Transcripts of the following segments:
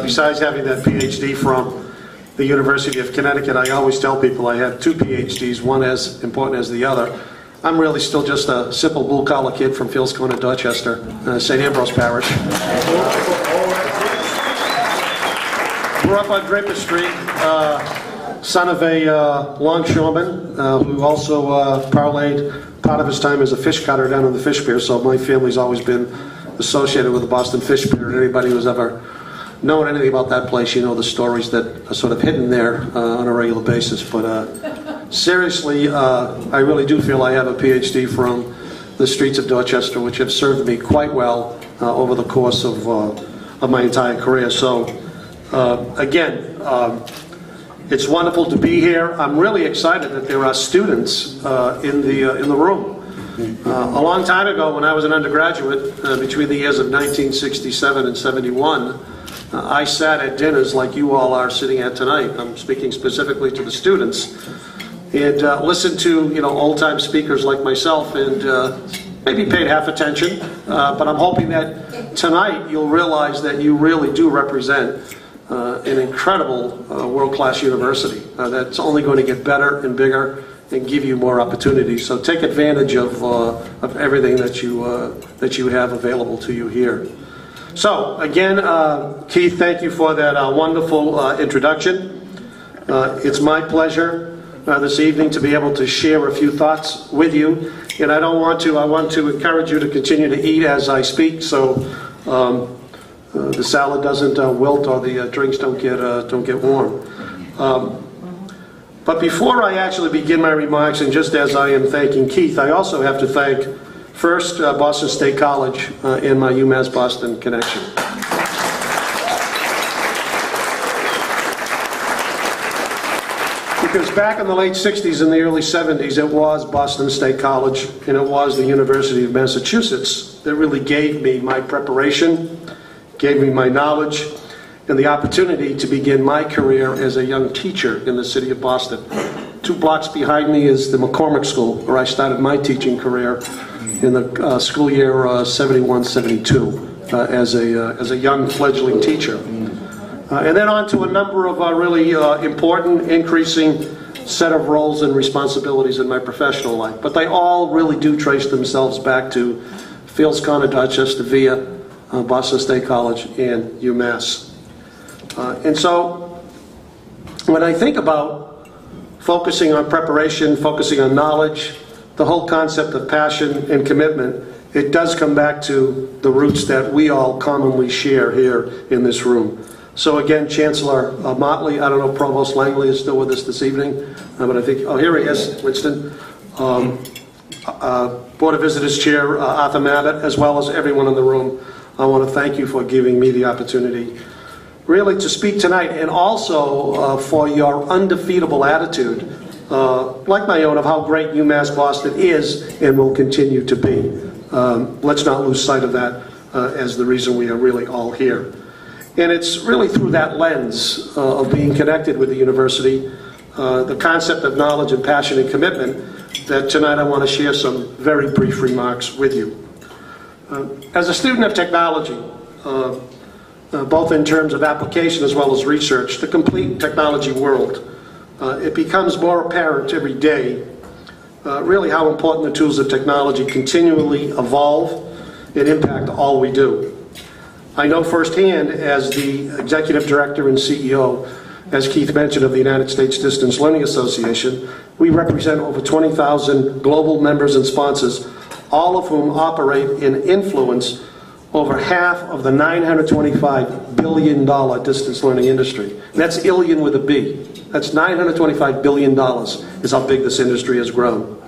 besides having that PhD from the University of Connecticut, I always tell people I have 2 PhDs, one as important as the other. I'm really still just a simple blue-collar kid from Fields Corner, Dorchester, St. Ambrose Parish. Grew up on Draper Street, son of a longshoreman who also parlayed part of his time as a fish cutter down on the fish pier, so my family's always been associated with the Boston Fish Pier, and anybody who's ever known anything about that place, you know the stories that are sort of hidden there on a regular basis. But seriously, I really do feel I have a PhD from the streets of Dorchester, which have served me quite well over the course of my entire career. So again, it's wonderful to be here. I'm really excited that there are students in the room. A long time ago, when I was an undergraduate, between the years of 1967 and 71, I sat at dinners like you all are sitting at tonight. I'm speaking specifically to the students, and listened to old-time speakers like myself, and maybe paid half attention. But I'm hoping that tonight you'll realize that you really do represent an incredible world-class university that's only going to get better and bigger and give you more opportunities. So take advantage of everything that you have available to you here. So again, Keith, thank you for that wonderful introduction. It's my pleasure this evening to be able to share a few thoughts with you. And I want to encourage you to continue to eat as I speak, so the salad doesn't wilt or the drinks don't get warm. But before I actually begin my remarks, and just as I am thanking Keith, I also have to thank first Boston State College and my UMass Boston connection. Because back in the late 60s and the early 70s, it was Boston State College and it was the University of Massachusetts that really gave me my preparation, gave me my knowledge, and the opportunity to begin my career as a young teacher in the city of Boston. 2 blocks behind me is the McCormick School, where I started my teaching career in the school year 71-72 as a young fledgling teacher. And then on to a number of really important, increasing set of roles and responsibilities in my professional life. But they all really do trace themselves back to Fields Corner, Dorchester, via Boston State College and UMass. And so when I think about focusing on preparation, focusing on knowledge, the whole concept of passion and commitment, it does come back to the roots that we all commonly share here in this room. So again, Chancellor Motley, I don't know if Provost Langley is still with us this evening, but I think, oh, here he is, Winston. Board of Visitors Chair Arthur Mabbitt, as well as everyone in the room. I want to thank you for giving me the opportunity really to speak tonight, and also for your undefeatable attitude, like my own, of how great UMass Boston is and will continue to be. Let's not lose sight of that as the reason we are really all here. And it's really through that lens of being connected with the university, the concept of knowledge and passion and commitment, that tonight I want to share some very brief remarks with you. As a student of technology, both in terms of application as well as research, the complete technology world, it becomes more apparent every day really how important the tools of technology continually evolve and impact all we do. I know firsthand, as the Executive Director and CEO, as Keith mentioned, of the United States Distance Learning Association, we represent over 20,000 global members and sponsors, all of whom operate and influence over half of the $925 billion distance learning industry. That's illion with a B. That's $925 billion is how big this industry has grown.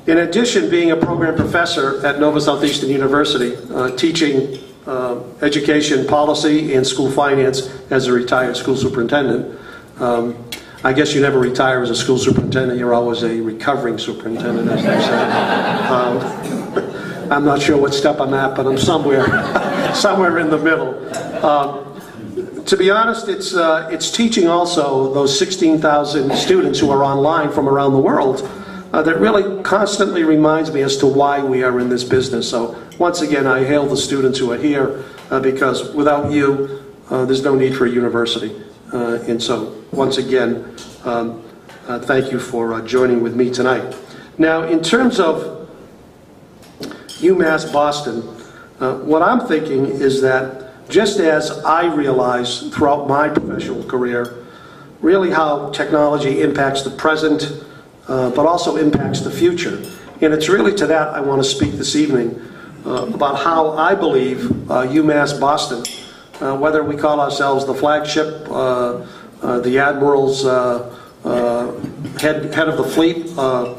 In addition, being a program professor at Nova Southeastern University, teaching education policy and school finance as a retired school superintendent. I guess you never retire as a school superintendent, you're always a recovering superintendent, as they say. I'm not sure what step I'm at, but I'm somewhere in the middle. To be honest, it's teaching also those 16,000 students who are online from around the world that really constantly reminds me as to why we are in this business. So once again, I hail the students who are here because without you, there's no need for a university. And so, once again, thank you for joining with me tonight. Now, in terms of UMass Boston, what I'm thinking is that just as I realized throughout my professional career, really how technology impacts the present, but also impacts the future. And it's really to that I want to speak this evening about how I believe UMass Boston, whether we call ourselves the flagship, the Admiral's head of the fleet,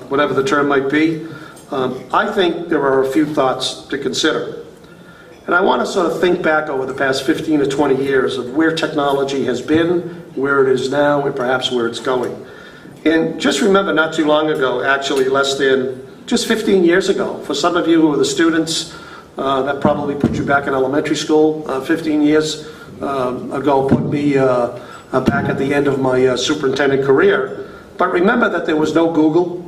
whatever the term might be, I think there are a few thoughts to consider. And I want to sort of think back over the past 15 to 20 years of where technology has been, where it is now, and perhaps where it's going. And just remember, not too long ago, actually less than just 15 years ago, for some of you who are the students, that probably put you back in elementary school. 15 years ago put me back at the end of my superintendent career. But remember that there was no Google,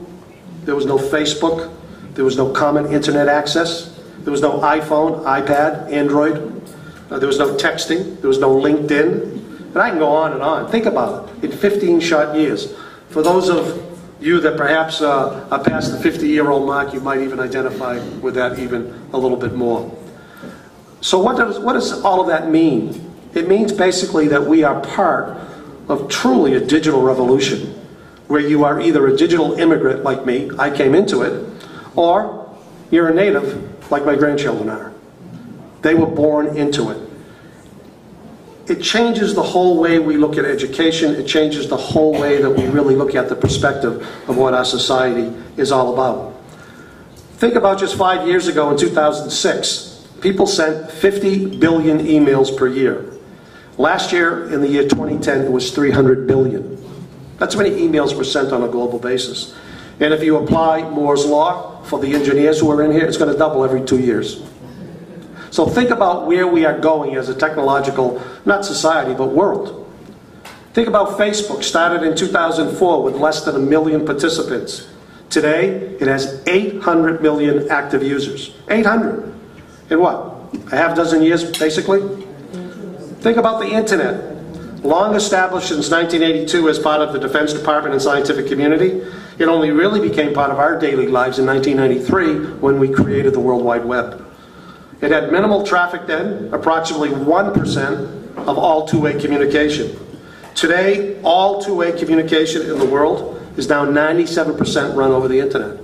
there was no Facebook, there was no common internet access, there was no iPhone, iPad, Android, there was no texting, there was no LinkedIn, and I can go on and on. Think about it, in 15 short years. For those of you that perhaps are past the 50-year-old mark, you might even identify with that even a little bit more. So what does all of that mean? It means basically that we are part of truly a digital revolution, where you are either a digital immigrant like me, I came into it, or you're a native like my grandchildren are. They were born into it. It changes the whole way we look at education. It changes the whole way that we really look at the perspective of what our society is all about. Think about just 5 years ago in 2006, people sent 50 billion emails per year. Last year, in the year 2010, it was 300 billion. That's how many emails were sent on a global basis. And if you apply Moore's Law for the engineers who are in here, it's going to double every 2 years. So think about where we are going as a technological, not society, but world. Think about Facebook, started in 2004 with less than 1 million participants. Today, it has 800 million active users. 800. In what? A half dozen years, basically? Think about the internet. Long established since 1982 as part of the Defense Department and scientific community, it only really became part of our daily lives in 1993 when we created the World Wide Web. It had minimal traffic then, approximately 1% of all two-way communication. Today, all two-way communication in the world is now 97% run over the internet.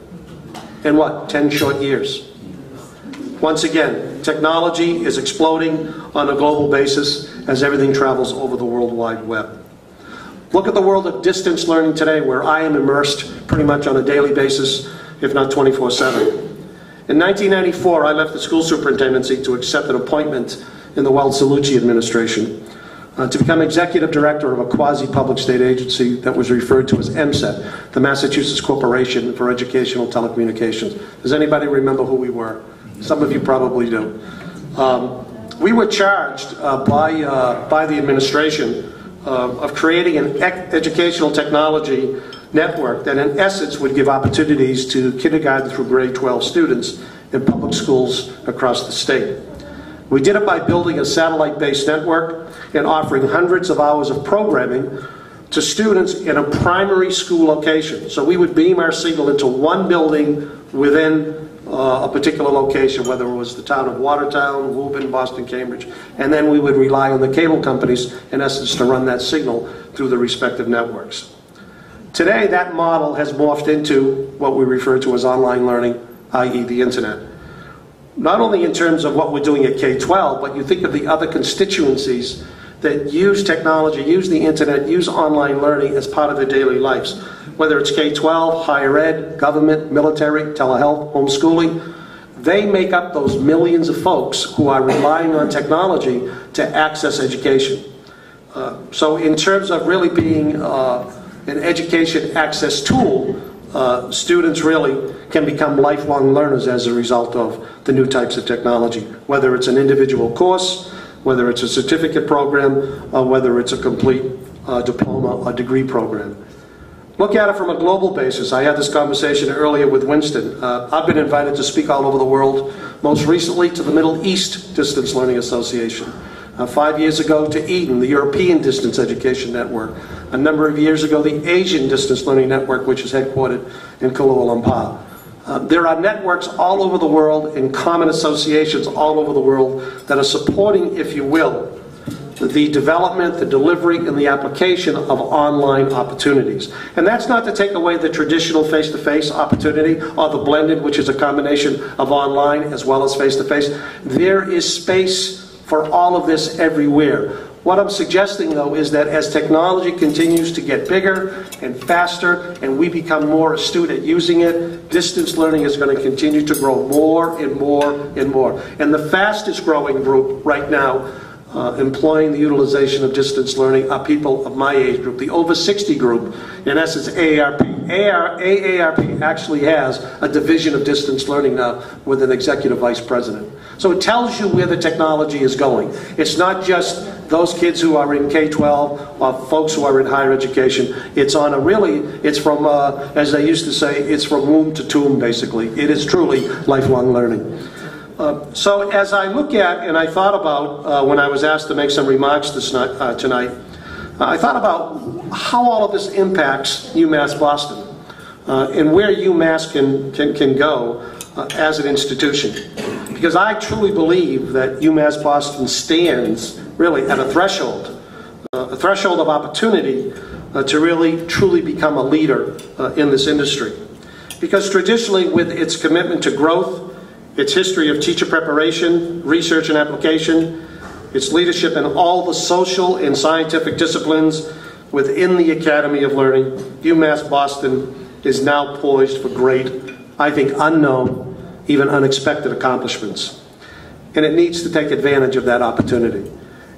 In what, 10 short years? Once again, technology is exploding on a global basis as everything travels over the World Wide Web. Look at the world of distance learning today, where I am immersed pretty much on a daily basis, if not 24/7. In 1994, I left the school superintendency to accept an appointment in the Wells Salucci administration to become executive director of a quasi-public state agency that was referred to as MSET, the Massachusetts Corporation for Educational Telecommunications. Does anybody remember who we were? Some of you probably do. We were charged by the administration of creating an educational technology network that in essence would give opportunities to kindergarten through grade 12 students in public schools across the state. We did it by building a satellite-based network and offering hundreds of hours of programming to students in a primary school location. So we would beam our signal into one building within a particular location, whether it was the town of Watertown, Woburn, Boston, Cambridge, and then we would rely on the cable companies, in essence, to run that signal through the respective networks. Today, that model has morphed into what we refer to as online learning, i.e. the internet. Not only in terms of what we're doing at K-12, but you think of the other constituencies that use technology, use the internet, use online learning as part of their daily lives. Whether it's K-12, higher ed, government, military, telehealth, homeschooling, they make up those millions of folks who are relying on technology to access education. So in terms of really being an education access tool, students really can become lifelong learners as a result of the new types of technology, whether it's an individual course, whether it's a certificate program, or whether it's a complete diploma or degree program. Look at it from a global basis. I had this conversation earlier with Winston. I've been invited to speak all over the world, most recently to the Middle East Distance Learning Association. 5 years ago to Eden, the European Distance Education Network. A number of years ago, the Asian Distance Learning Network, which is headquartered in Kuala Lumpur. There are networks all over the world and common associations all over the world that are supporting, if you will, the development, the delivery, and the application of online opportunities. And that's not to take away the traditional face-to-face opportunity or the blended, which is a combination of online as well as face-to-face. There is space for all of this everywhere. What I'm suggesting, though, is that as technology continues to get bigger and faster and we become more astute at using it, distance learning is going to continue to grow more and more and more. And the fastest growing group right now employing the utilization of distance learning are people of my age group, the over 60 group, in essence AARP. AARP actually has a division of distance learning now with an executive vice president. So it tells you where the technology is going. It's not just those kids who are in K-12 or folks who are in higher education. It's on a really, it's from, as they used to say, it's from womb to tomb, basically. It is truly lifelong learning. So as I look at, and I thought about when I was asked to make some remarks tonight, I thought about how all of this impacts UMass Boston and where UMass can go as an institution. Because I truly believe that UMass Boston stands really at a threshold of opportunity to really truly become a leader in this industry. Because traditionally, with its commitment to growth, its history of teacher preparation, research and application, its leadership in all the social and scientific disciplines within the Academy of Learning, UMass Boston is now poised for great, I think unknown, even unexpected accomplishments. And it needs to take advantage of that opportunity.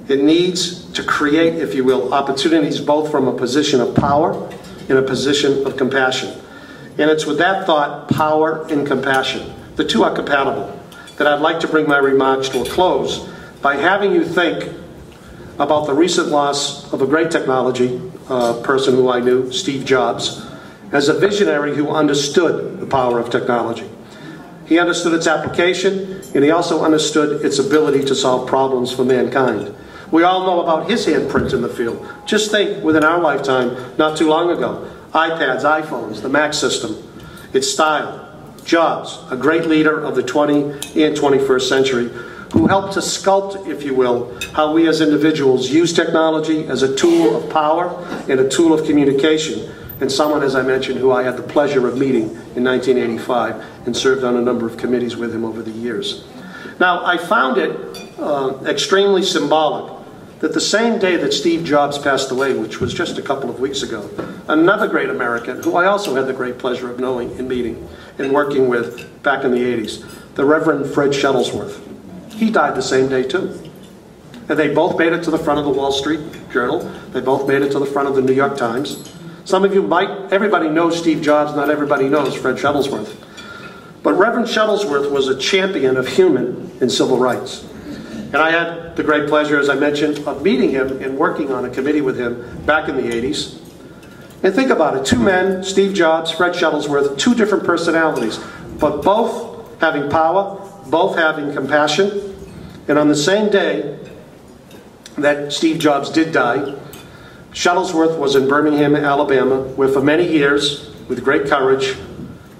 It needs to create, if you will, opportunities both from a position of power and a position of compassion. And it's with that thought, power and compassion, the two are compatible, that I'd like to bring my remarks to a close by having you think about the recent loss of a great technology person who I knew, Steve Jobs, as a visionary who understood the power of technology. He understood its application, and he also understood its ability to solve problems for mankind. We all know about his handprint in the field. Just think, within our lifetime, not too long ago, iPads, iPhones, the Mac system, its style. Jobs, a great leader of the 20th and 21st century, who helped to sculpt, if you will, how we as individuals use technology as a tool of power and a tool of communication. And someone, as I mentioned, who I had the pleasure of meeting in 1985 and served on a number of committees with him over the years. Now, I found it extremely symbolic that the same day that Steve Jobs passed away, which was just a couple of weeks ago, another great American, who I also had the great pleasure of knowing and meeting and working with back in the 80s, the Reverend Fred Shuttlesworth. He died the same day too. And they both made it to the front of the Wall Street Journal. They both made it to the front of the New York Times. Some of you might, everybody knows Steve Jobs, not everybody knows Fred Shuttlesworth. But Reverend Shuttlesworth was a champion of human and civil rights. And I had the great pleasure, as I mentioned, of meeting him and working on a committee with him back in the 80s. And think about it, two men, Steve Jobs, Fred Shuttlesworth, two different personalities, but both having power, both having compassion. And on the same day that Steve Jobs did die, Shuttlesworth was in Birmingham, Alabama, where for many years, with great courage,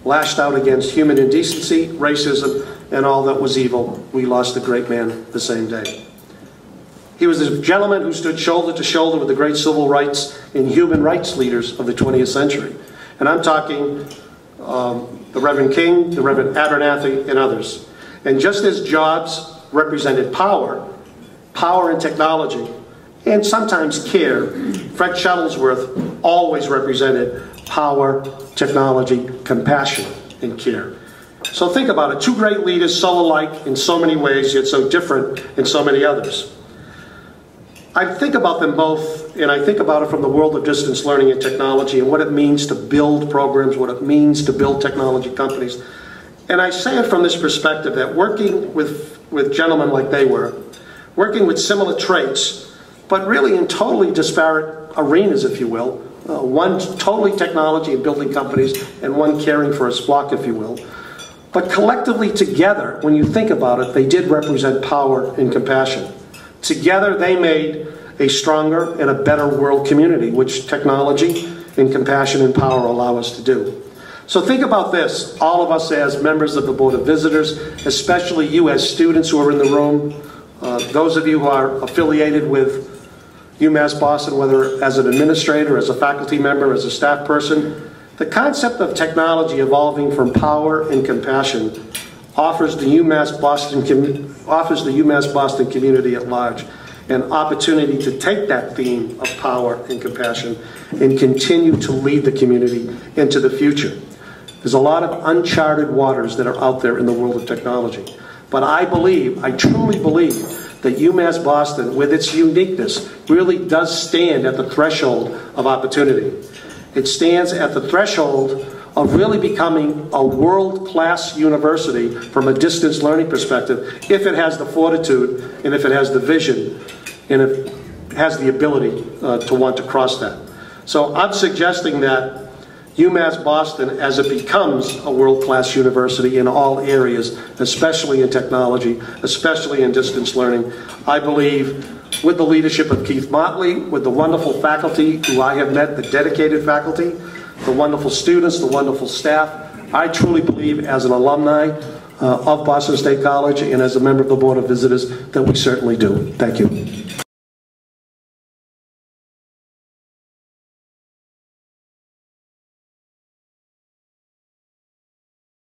lashed out against human indecency, racism, and all that was evil. We lost a great man the same day. He was a gentleman who stood shoulder to shoulder with the great civil rights and human rights leaders of the 20th century. And I'm talking the Reverend King, the Reverend Abernathy, and others. And just as Jobs represented power, power and technology, and sometimes care, Fred Shuttlesworth always represented power, technology, compassion, and care. So think about it, two great leaders, so alike in so many ways, yet so different in so many others. I think about them both, and I think about it from the world of distance learning and technology and what it means to build programs, what it means to build technology companies. And I say it from this perspective that working with gentlemen like they were, working with similar traits, but really in totally disparate arenas, if you will, one totally technology and building companies, and one caring for his flock, if you will. But collectively together, when you think about it, they did represent power and compassion. Together, they made a stronger and a better world community, which technology and compassion and power allow us to do. So think about this, all of us as members of the Board of Visitors, especially you as students who are in the room, those of you who are affiliated with UMass Boston, whether as an administrator, as a faculty member, as a staff person, the concept of technology evolving from power and compassion offers the UMass Boston community at large an opportunity to take that theme of power and compassion and continue to lead the community into the future. There's a lot of uncharted waters that are out there in the world of technology. But I truly believe, that UMass Boston, with its uniqueness, really does stand at the threshold of opportunity. It stands at the threshold of really becoming a world-class university from a distance learning perspective, if it has the fortitude, and if it has the vision, and if it has the ability to want to cross that. So I'm suggesting that UMass Boston, as it becomes a world-class university in all areas, especially in technology, especially in distance learning, I believe with the leadership of Keith Motley, with the wonderful faculty who I have met, the dedicated faculty, the wonderful students, the wonderful staff, I truly believe as an alumni of Boston State College and as a member of the Board of Visitors that we certainly do. Thank you.